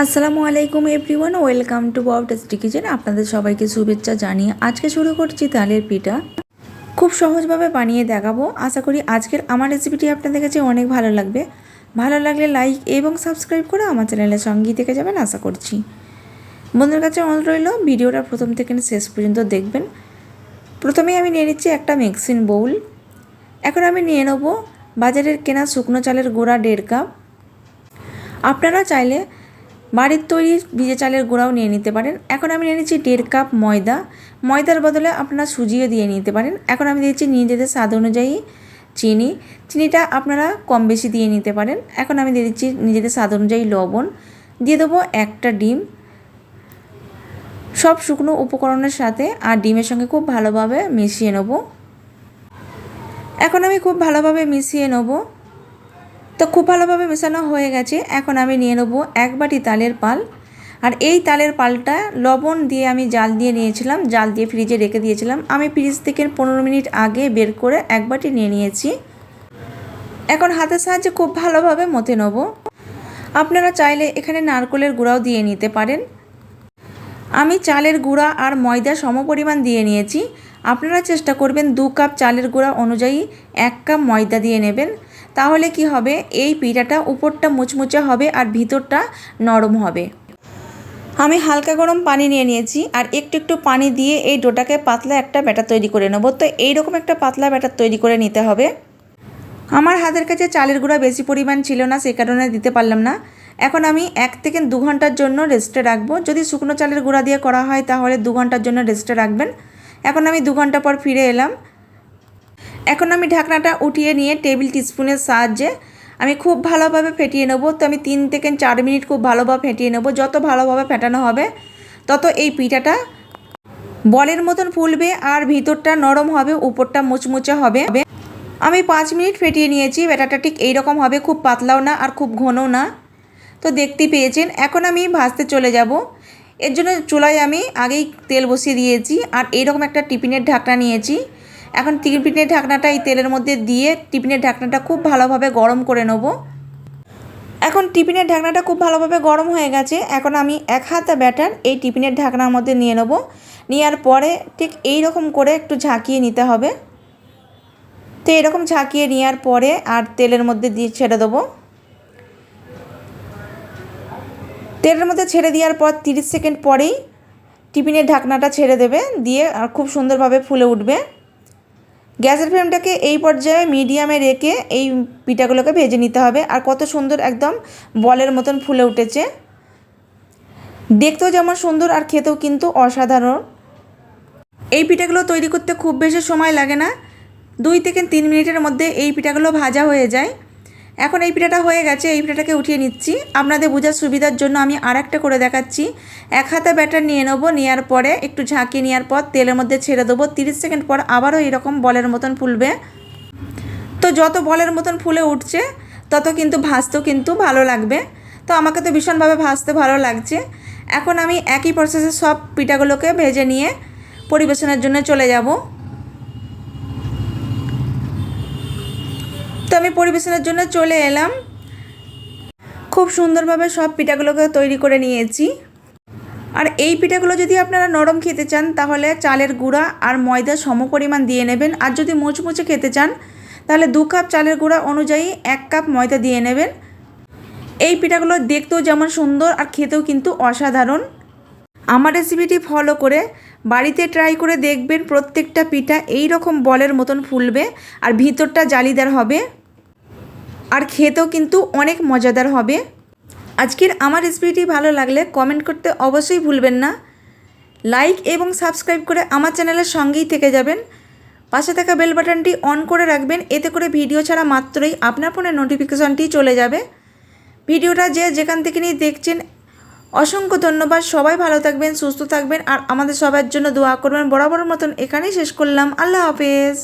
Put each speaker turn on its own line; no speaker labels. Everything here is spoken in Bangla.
আসসালামু আলাইকুম এভরিওয়ান, ওয়েলকাম টু বাউ টেস্টি কিচেন। আপনাদের সবাইকে শুভেচ্ছা জানিয়ে আজকে শুরু করছি তালের পিঠা। খুব সহজভাবে বানিয়ে দেখাবো। আশা করি আজকের আমার রেসিপিটি আপনাদের কাছে অনেক ভালো লাগবে। ভালো লাগলে লাইক এবং সাবস্ক্রাইব করে আমার চ্যানেলের সঙ্গেই থেকে যাবেন আশা করছি। বন্ধুদের কাছে অনুরোধ রইল ভিডিওটা প্রথম থেকে শেষ পর্যন্ত দেখবেন। প্রথমেই আমি নিয়ে নিচ্ছি একটা মিক্সিং বোল। এখন আমি নিয়ে নেব বাজারের কেনা শুকনো চালের গুঁড়া 1.5 কাপ। আপনারা চাইলে বাড়ির তৈরি ভিজে চালের গুঁড়াও নিয়ে নিতে পারেন। এখন আমি নিয়ে নিচ্ছি 1.5 কাপ ময়দা। ময়দার বদলে আপনারা সুজিও দিয়ে নিতে পারেন। এখন আমি দিচ্ছি নিজেদের স্বাদ অনুযায়ী চিনি। চিনিটা আপনারা কম বেশি দিয়ে নিতে পারেন। এখন আমি দিয়ে দিচ্ছি নিজেদের স্বাদ অনুযায়ী লবণ। দিয়ে দেবো একটা ডিম। সব শুকনো উপকরণের সাথে আর ডিমের সঙ্গে খুব ভালোভাবে মিশিয়ে নেব। এখন আমি খুব ভালোভাবে মিশিয়ে নেব। তো খুব ভালোভাবে মেশানো হয়ে গেছে। এখন আমি নিয়ে নেব 1 বাটি তালের পাল। আর এই তালের পালটা লবণ দিয়ে আমি জাল দিয়ে নিয়েছিলাম, জাল দিয়ে ফ্রিজে রেখে দিয়েছিলাম। আমি ফ্রিজ থেকে 15 মিনিট আগে বের করে 1 বাটি নিয়ে নিয়েছি। এখন হাতের সাহায্যে খুব ভালোভাবে মথে নেব। আপনারা চাইলে এখানে নারকেলের গুঁড়াও দিয়ে নিতে পারেন। আমি চালের গুঁড়া আর ময়দা সমপরিমাণ দিয়ে নিয়েছি। আপনারা চেষ্টা করবেন 2 কাপ চালের গুঁড়া অনুযায়ী 1 কাপ ময়দা দিয়ে নেবেন। তাহলে কি হবে, এই পিঠাটা উপরটা মুচমুচে হবে আর ভিতরটা নরম হবে। আমি হালকা গরম পানি নিয়ে নিয়েছি আর একটু একটু পানি দিয়ে এই ডোটাকে পাতলা একটা ব্যাটার তৈরি করে নেব। তো এইরকম একটা পাতলা ব্যাটার তৈরি করে নিতে হবে। আমার হাতের কাছে চালের গুঁড়া বেশি পরিমাণ ছিল না, সে কারণে দিতে পারলাম না। এখন আমি 1 থেকে 2 ঘন্টার জন্য রেস্টে রাখবো। যদি শুকনো চালের গুঁড়া দিয়ে করা হয় তাহলে 2 ঘন্টার জন্য রেস্টে রাখবেন। এখন আমি 2 ঘন্টা পর ফিরে এলাম। এখন আমি ঢাকনাটা উঠিয়ে নিয়ে টেবিল টিস্পুনের সাহায্যে আমি খুব ভালোভাবে ফেটিয়ে নেব। তো আমি 3 থেকে 4 মিনিট খুব ভালোভাবে ফেটিয়ে নেব। যত ভালোভাবে ফেটানো হবে তত এই পিঠাটা বলের মতন ফুলবে আর ভিতরটা নরম হবে, উপরটা মুচমুচে হবে। আমি 5 মিনিট ফেটিয়ে নিয়েছি। ব্যাটারটা ঠিক এইরকম হবে, খুব পাতলাও না আর খুব ঘনও না। তো দেখতেই পেয়েছেন। এখন আমি ভাজতে চলে যাব। এর জন্য চুলায় আমি আগেই তেল বসিয়ে দিয়েছি আর এইরকম একটা টিফিনের ঢাকনা নিয়েছি। এখন টিফিনের ঢাকনাটা এই তেলের মধ্যে দিয়ে টিফিনের ঢাকনাটা খুব ভালোভাবে গরম করে নেব। এখন টিফিনের ঢাকনাটা খুব ভালোভাবে গরম হয়ে গেছে। এখন আমি 1 হাতা ব্যাটার এই টিফিনের ঢাকনার মধ্যে নিয়ে নেব। নেওয়ার পরে ঠিক এই রকম করে একটু ঝাঁকিয়ে নিতে হবে। তো এরকম ঝাঁকিয়ে নেওয়ার পরে আর তেলের মধ্যে দিয়ে ছেড়ে দেবো। তেলের মধ্যে ছেড়ে দেওয়ার পর 30 সেকেন্ড পরেই টিফিনের ঢাকনাটা ছেড়ে দেবে, দিয়ে আর খুব সুন্দরভাবে ফুলে উঠবে। গ্যাসের ফ্লেমটাকে এই পর্যায়ে মিডিয়ামে রেখে এই পিঠাগুলোকে ভেজে নিতে হবে। আর কত সুন্দর একদম বলের মতন ফুলে উঠেছে, দেখতেও যেমন সুন্দর আর খেতেও কিন্তু অসাধারণ। এই পিঠাগুলো তৈরি করতে খুব বেশি সময় লাগে না, 2 থেকে 3 মিনিটের মধ্যে এই পিঠাগুলো ভাজা হয়ে যায়। এখন এই পিঠাটা হয়ে গেছে, এই পিঠাটাকে উঠিয়ে নিচ্ছি। আপনাদের বোঝার সুবিধার জন্য আমি আরেকটা করে দেখাচ্ছি। 1 হাতা ব্যাটার নিয়ে নেবো। নেওয়ার পরে একটু ঝাঁকিয়ে নেওয়ার পর তেলের মধ্যে ছেড়ে দেবো। 30 সেকেন্ড পর আবারও এরকম বলের মতন ফুলবে। তো যত বলের মতন ফুলে উঠছে তত কিন্তু ভাজতেও কিন্তু ভালো লাগবে। তো আমাকে তো ভীষণভাবে ভাজতে ভালো লাগছে। এখন আমি একই প্রসেসে সব পিঠাগুলোকে ভেজে নিয়ে পরিবেশনের জন্য চলে যাব। তো আমি পরিবেশনের জন্য চলে এলাম। খুব সুন্দরভাবে সব পিঠাগুলোকে তৈরি করে নিয়েছি। আর এই পিঠাগুলো যদি আপনারা নরম খেতে চান তাহলে চালের গুঁড়া আর ময়দা সমপরিমাণ দিয়ে নেবেন। আর যদি মুচমুচে খেতে চান তাহলে 2 কাপ চালের গুঁড়া অনুযায়ী 1 কাপ ময়দা দিয়ে নেবেন। এই পিঠাগুলো দেখতেও যেমন সুন্দর আর খেতেও কিন্তু অসাধারণ। আমার রেসিপিটি ফলো করে বাড়িতে ট্রাই করে দেখবেন। প্রত্যেকটা পিঠা এই রকম বলের মতন ফুলবে আর ভিতরটা জালিদার হবে আর খেতেও কিন্তু অনেক মজাদার হবে। আজকের আমার রেসিপিটি ভালো লাগলে কমেন্ট করতে অবশ্যই ভুলবেন না। লাইক এবং সাবস্ক্রাইব করে আমার চ্যানেলের সঙ্গেই থেকে যাবেন। পাশে থাকা বেল বাটনটি অন করে রাখবেন, এতে করে ভিডিও ছাড়া মাত্রই আপনার ফোনে নোটিফিকেশনটি চলে যাবে। ভিডিওটা যে যেখান থেকে নিয়ে দেখছেন অসংখ্য ধন্যবাদ। সবাই ভালো থাকবেন, সুস্থ থাকবেন আর আমাদের সবার জন্য দোয়া করবেন। বরাবর মতন এখানেই শেষ করলাম। আল্লাহ হাফেজ।